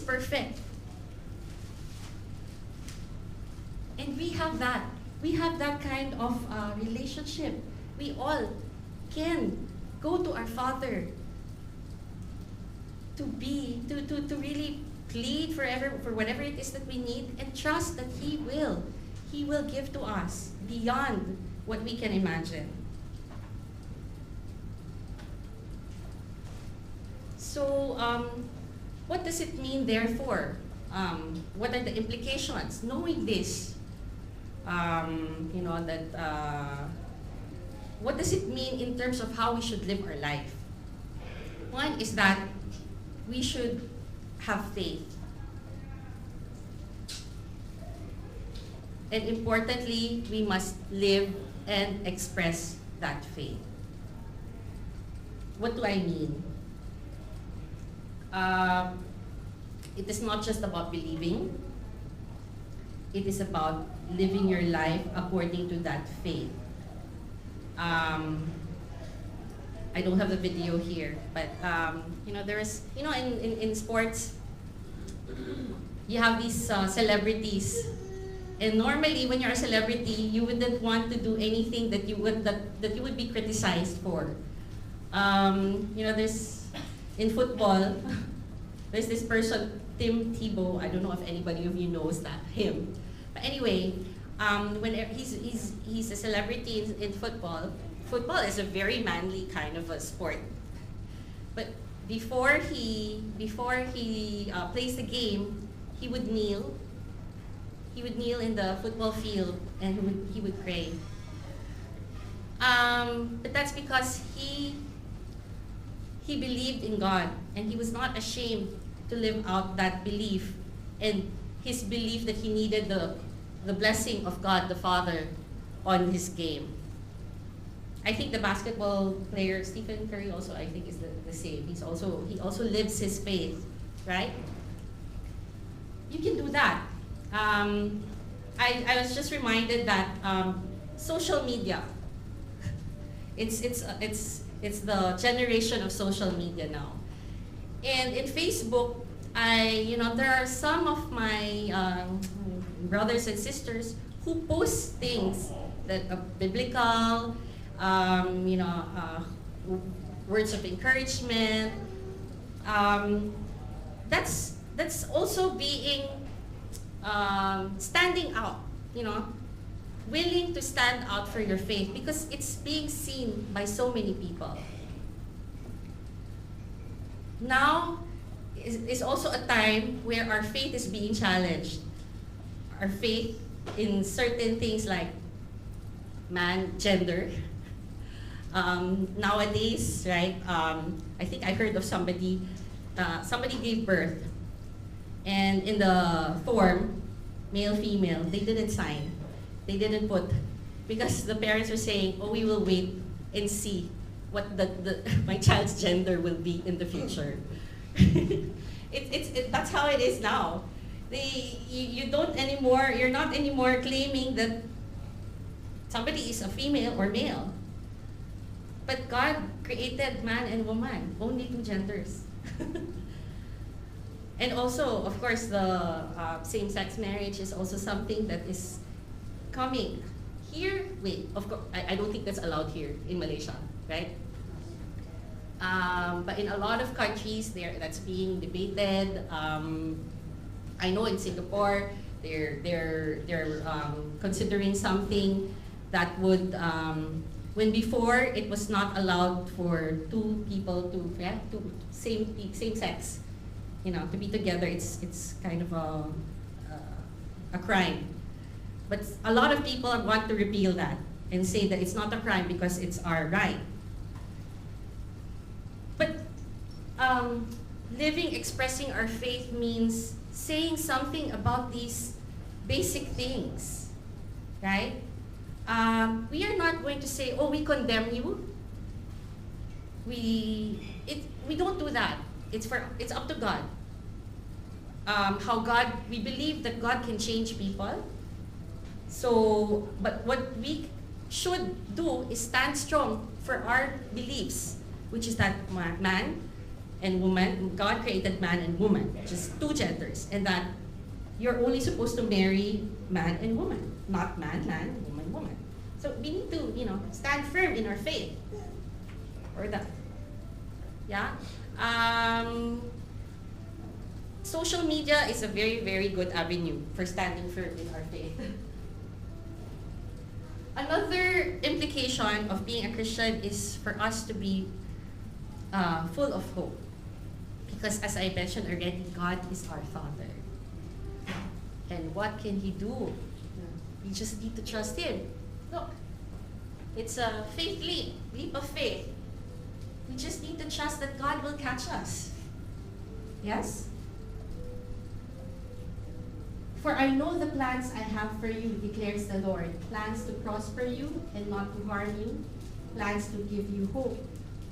perfect. And we have that. We have that kind of relationship. We all can go to our Father to really plead for whatever it is that we need, and trust that He will give to us beyond what we can imagine. So, what does it mean, therefore? What are the implications? Knowing this, what does it mean in terms of how we should live our life? One is that we should have faith. And importantly, we must live and express that faith. What do I mean? It is not just about believing. It is about living your life according to that faith. I don't have the video here, but there is, in sports, you have these celebrities, and normally when you're a celebrity, you wouldn't want to do anything that you would be criticized for. There's in football, there's this person, Tim Tebow. I don't know if anybody of you knows him, but anyway, when he's a celebrity in football. Football is a very manly kind of a sport. But before he plays the game, he would kneel. He would kneel in the football field and he would pray. But that's because he believed in God, and he was not ashamed to live out that belief, and his belief that he needed the blessing of God the Father on his game. I think the basketball player Stephen Curry also, I think, is the same. He also lives his faith, right? You can do that. I was just reminded that social media. It's the generation of social media now, and in Facebook, there are some of my brothers and sisters who post things that are biblical. Words of encouragement. That's also being standing out. Willing to stand out for your faith, because it's being seen by so many people. Now is also a time where our faith is being challenged. Our faith in certain things like gender. Nowadays, right? I think I heard of somebody gave birth, and in the form, male, female, they didn't sign. They didn't put, because the parents were saying, "Oh, we will wait and see what my child's gender will be in the future." That's how it is now. You're not anymore claiming that somebody is a female or male. But God created man and woman, only two genders. And also, of course, the same-sex marriage is also something that is coming. Here, of course, I don't think that's allowed here in Malaysia, right? But in a lot of countries, that's being debated. I know in Singapore, they're considering something that would, when before it was not allowed for two people to same sex, to be together. It's kind of a crime. But a lot of people want to repeal that and say that it's not a crime because it's our right. But living, expressing our faith means saying something about these basic things, right? We are not going to say, "Oh, we condemn you." We don't do that. It's up to God. We believe that God can change people. So, but what we should do is stand strong for our beliefs, which is that man and woman. God created man and woman, just two genders, and that you're only supposed to marry man and woman, not man, man, woman, woman. So we need to, stand firm in our faith. Or that. Yeah. Social media is a very, very good avenue for standing firm in our faith. Another implication of being a Christian is for us to be full of hope. Because as I mentioned already, God is our Father. And what can He do? We just need to trust Him. Look, it's a faith leap of faith. We just need to trust that God will catch us. Yes? For I know the plans I have for you, declares the Lord. Plans to prosper you and not to harm you. Plans to give you hope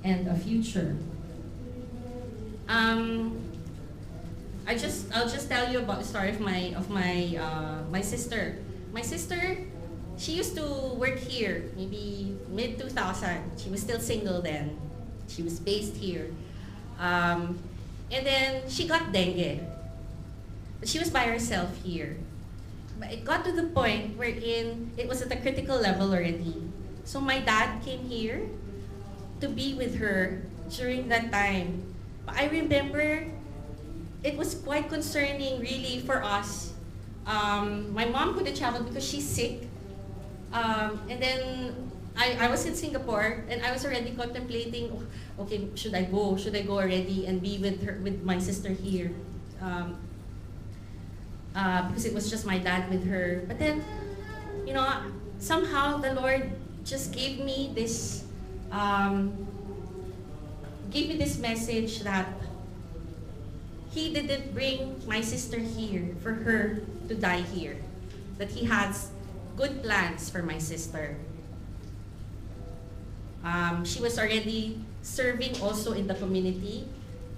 and a future. I'll just tell you about the story of my sister. My sister, she used to work here, maybe mid-2000. She was still single then. She was based here. And then she got dengue. But she was by herself here. But it got to the point wherein it was at a critical level already. So my dad came here to be with her during that time. But I remember it was quite concerning really for us. My mom couldn't travel because she's sick. And then I was in Singapore and I was already contemplating, okay, should I go? Should I go already and be with my sister here? Because it was just my dad with her. But then, somehow the Lord just gave me this message that He didn't bring my sister here for her to die here. That He has good plans for my sister. She was already serving also in the community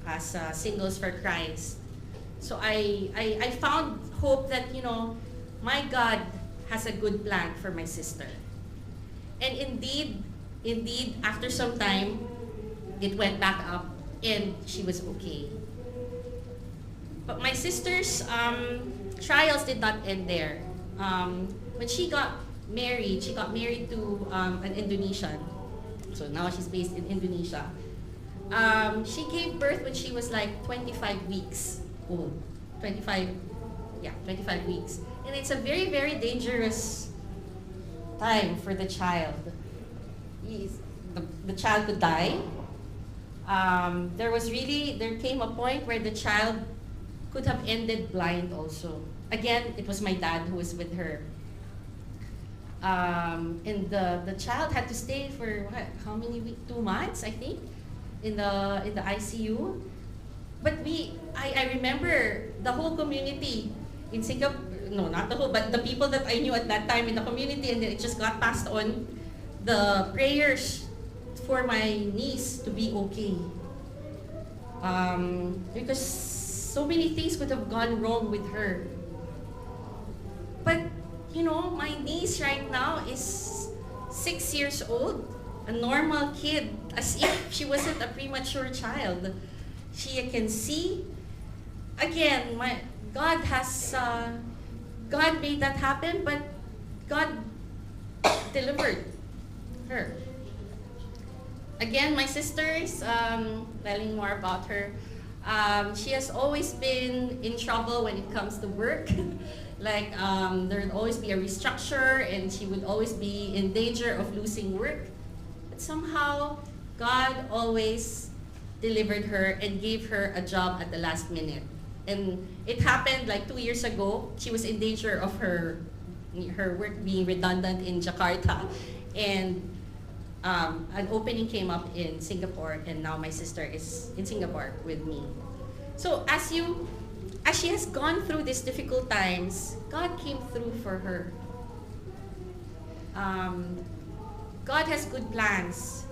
as Singles for Christ. So I found hope that, my God has a good plan for my sister. And indeed, after some time, it went back up and she was okay. But my sister's trials did not end there. When she got married to an Indonesian. So now she's based in Indonesia. She gave birth when she was like 25 weeks old. 25 weeks. And it's a very, very dangerous time for the child. The child could die. There came a point where the child could have ended blind also. Again, it was my dad who was with her. And the child had to stay for how many weeks? 2 months, I think, in the ICU. But I remember the whole community in Singapore, no, not the whole, but the people that I knew at that time in the community, and then it just got passed on, the prayers for my niece to be okay. Because so many things could have gone wrong with her. But, my niece right now is 6 years old, a normal kid, as if she wasn't a premature child. She can see. Again, God made that happen, but God delivered her. Again, my sister's telling more about her. She has always been in trouble when it comes to work. Like, there would always be a restructure and she would always be in danger of losing work. But somehow, God always delivered her and gave her a job at the last minute. And it happened like 2 years ago. She was in danger of her work being redundant in Jakarta. And an opening came up in Singapore, and now my sister is in Singapore with me. So as she has gone through these difficult times, God came through for her. God has good plans.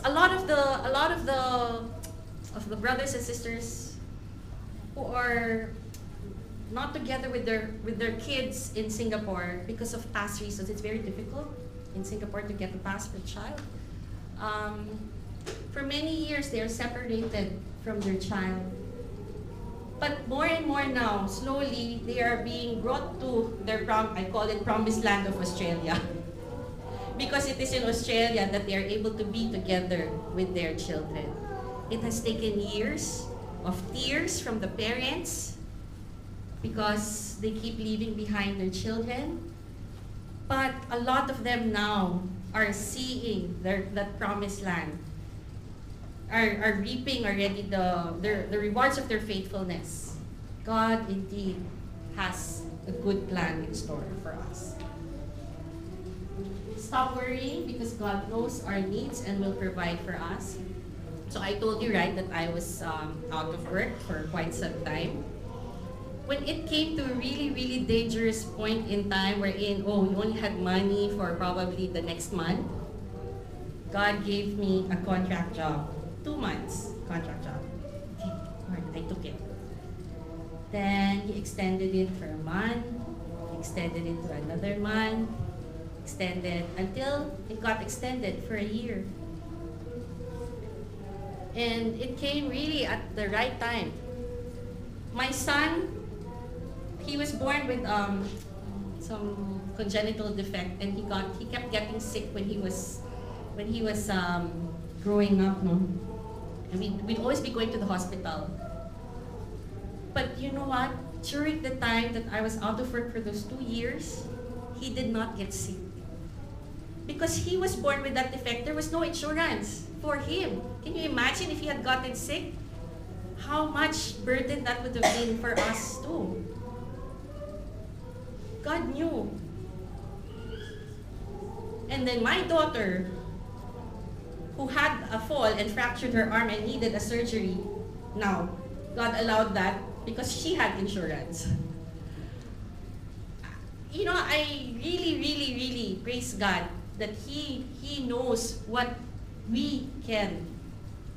A lot of the brothers and sisters who are not together with their kids in Singapore because of past reasons. It's very difficult in Singapore to get a pass for a child. For many years, they are separated from their child. But more and more now, slowly, they are being brought to their, I call it promised land of Australia. Because it is in Australia that they are able to be together with their children. It has taken years of tears from the parents because they keep leaving behind their children. But a lot of them now are seeing that promised land, are reaping already the rewards of their faithfulness. God indeed has a good plan in store for us. Stop worrying because God knows our needs and will provide for us. So I told you, right, that I was out of work for quite some time. When it came to a really, really dangerous point in time wherein, you only had money for probably the next month, God gave me a contract job. 2 months contract job. Okay, alright, I took it. Then He extended it for a month, extended it to another month, extended until it got extended for a year. And it came really at the right time. My son, he was born with some congenital defect, and he kept getting sick when he was growing up, no? And we'd always be going to the hospital. But you know what? During the time that I was out of work for those 2 years, he did not get sick. Because he was born with that defect, there was no insurance for him. Can you imagine if he had gotten sick? How much burden that would have been for us too. God knew. And then my daughter, who had a fall and fractured her arm and needed a surgery, now, God allowed that because she had insurance. You know, I really, really, really praise God that He knows what we can,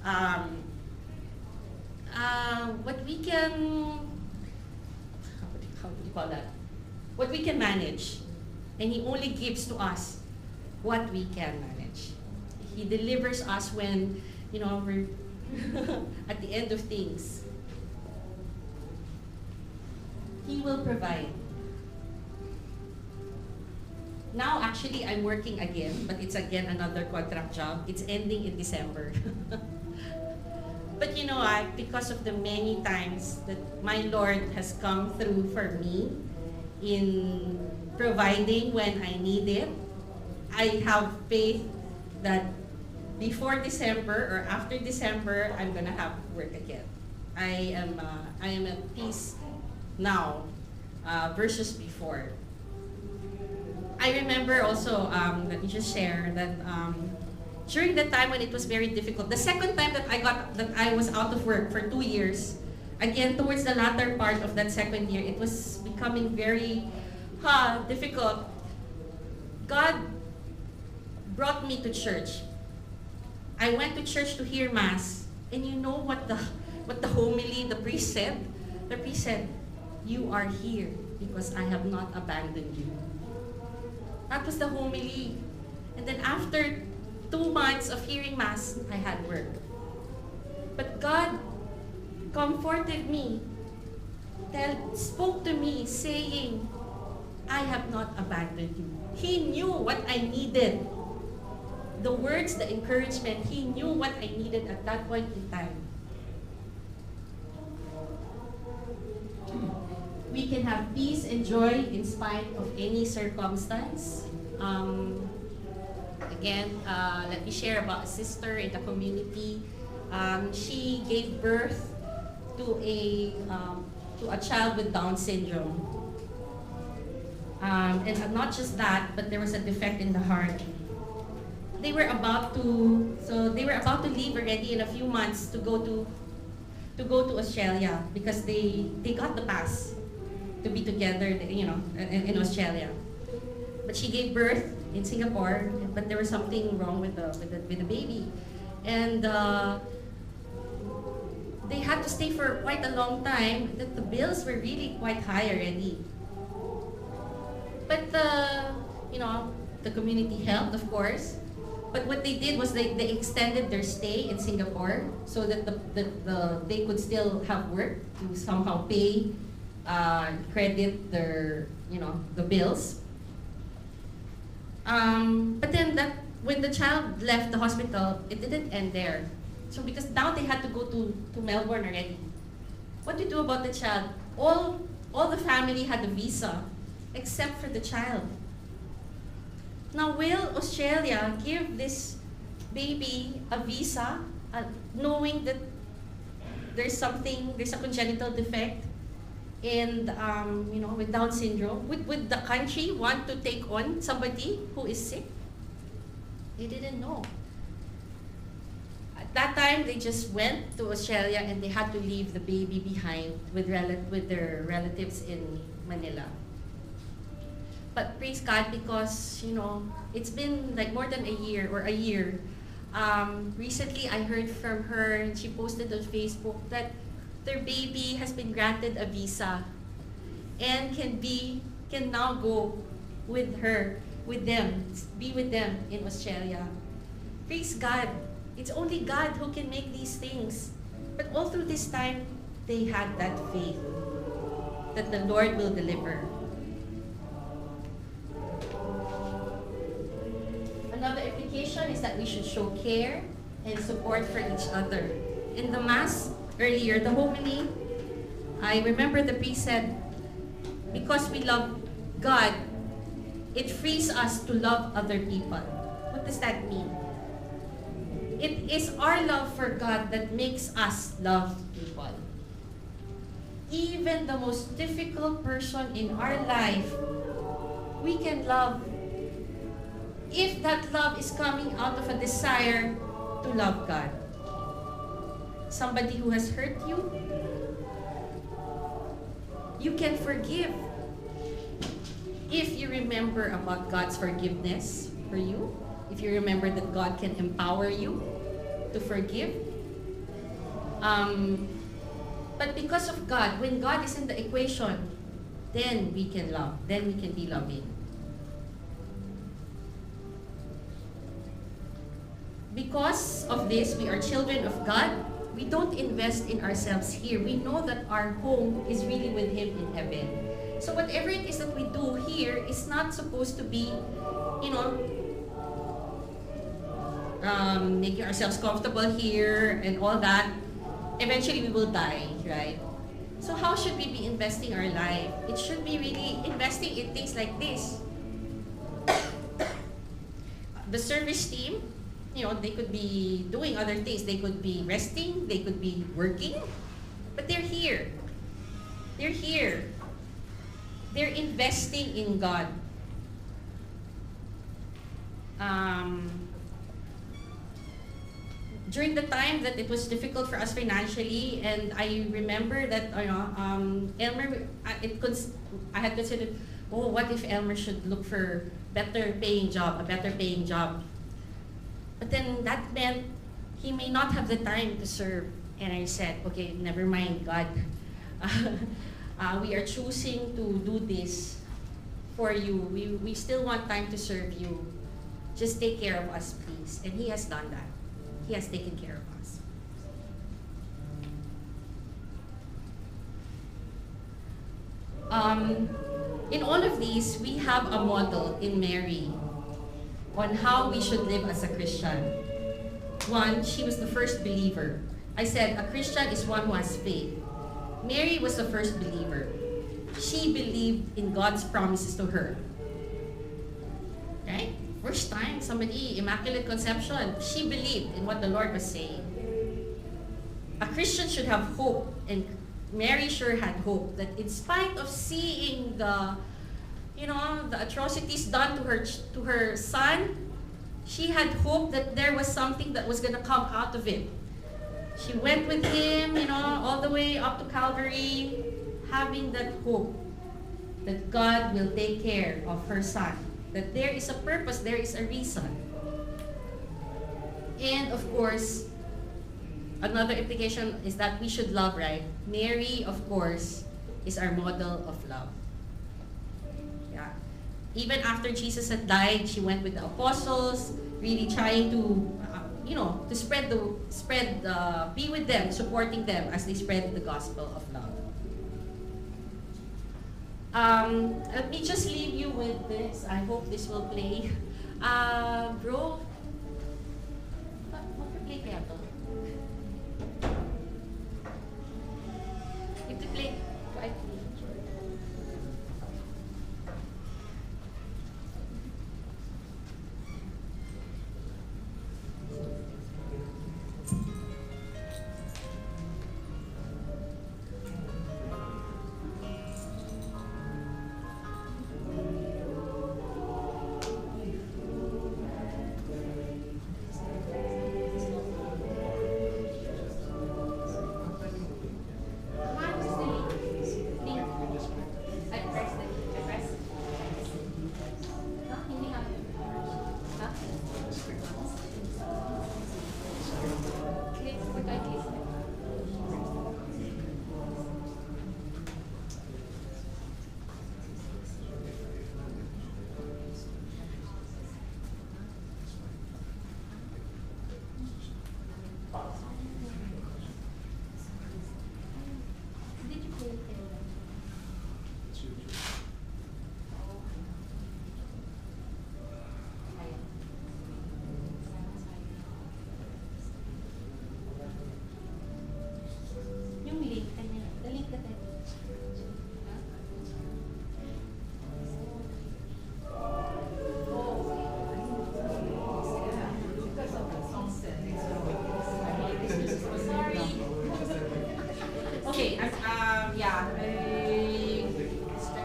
how do you call that? What we can manage. And He only gives to us what we can manage. He delivers us when, we're at the end of things. He will provide. Now, actually, I'm working again, but it's again another contract job. It's ending in December. But you know what? Because of the many times that my Lord has come through for me in providing when I need it, I have faith that before December or after December, I'm gonna have work again. I am at peace now versus before. I remember also, let me just share that during the time when it was very difficult, the second time that I was out of work for 2 years, again towards the latter part of that second year, it was becoming very difficult. God brought me to church. I went to church to hear Mass, and you know what the homily, the priest said? The priest said, "You are here because I have not abandoned you." That was the homily. And then after 2 months of hearing Mass, I had work. But God comforted me, spoke to me saying, "I have not abandoned you." He knew what I needed. The words, the encouragement, He knew what I needed at that point in time. We can have peace and joy in spite of any circumstance. Again, let me share about a sister in the community. She gave birth to a child with Down syndrome. And not just that, but there was a defect in the heart. They were about to leave already in a few months to go to Australia because they got the pass to be together, in Australia. But she gave birth in Singapore, but there was something wrong with the baby, and they had to stay for quite a long time. The bills were really quite high already. But the community helped, of course. But what they did was they extended their stay in Singapore so that they could still have work to somehow pay, credit their, the bills. But then when the child left the hospital, it didn't end there. So because now they had to go to Melbourne already. What do you do about the child? All the family had a visa except for the child. Now, will Australia give this baby a visa, knowing that there's a congenital defect, and with Down syndrome? Would the country want to take on somebody who is sick? They didn't know. At that time, they just went to Australia and they had to leave the baby behind with their relatives in Manila. But praise God, because it's been like more than a year. Recently, I heard from her, and she posted on Facebook that their baby has been granted a visa and can now go be with them in Australia. Praise God. It's only God who can make these things. But all through this time, they had that faith that the Lord will deliver. Another implication is that we should show care and support for each other. In the Mass earlier, the homily, I remember the priest said, because we love God, it frees us to love other people. What does that mean? It is our love for God that makes us love people. Even the most difficult person in our life, we can love if that love is coming out of a desire to love God. Somebody who has hurt you, you can forgive. If you remember about God's forgiveness for you, if you remember that God can empower you to forgive. But because of God, when God is in the equation, then we can love. Then we can be loving. Because of this, we are children of God. We don't invest in ourselves here. We know that our home is really with Him in heaven. So whatever it is that we do here is not supposed to be, making ourselves comfortable here and all that. Eventually we will die, right? So how should we be investing our life? It should be really investing in things like this. The service team, they could be doing other things. They could be resting, they could be working, but they're here. They're here. They're investing in God. During the time that it was difficult for us financially, and I remember that Elmer, I had considered, what if Elmer should look for a better paying job? But then that meant he may not have the time to serve. And I said, okay, never mind, God. We are choosing to do this for you. We still want time to serve you. Just take care of us, please. And He has done that. He has taken care of us. In all of these, we have a model in Mary on how we should live as a Christian. One, she was the first believer. I said a Christian is one who has faith. Mary was the first believer. She believed in God's promises to her. Right? First time, somebody, Immaculate Conception, she believed in what the Lord was saying. A Christian should have hope, and Mary sure had hope that in spite of seeing the atrocities done to her son, she had hope that there was something that was going to come out of it. She went with him, all the way up to Calvary, having that hope that God will take care of her son. That there is a purpose, there is a reason. And of course, another implication is that we should love, right? Mary, of course, is our model of love. Yeah. Even after Jesus had died, she went with the apostles, really trying to, you know, to be with them, supporting them as they spread the gospel of love. Let me just leave you with this. I hope this will play. Bro, mag-play kaya to? If to play, I play.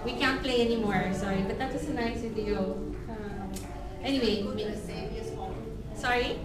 We can't play anymore, sorry, but that was a nice video. Anyway, sorry?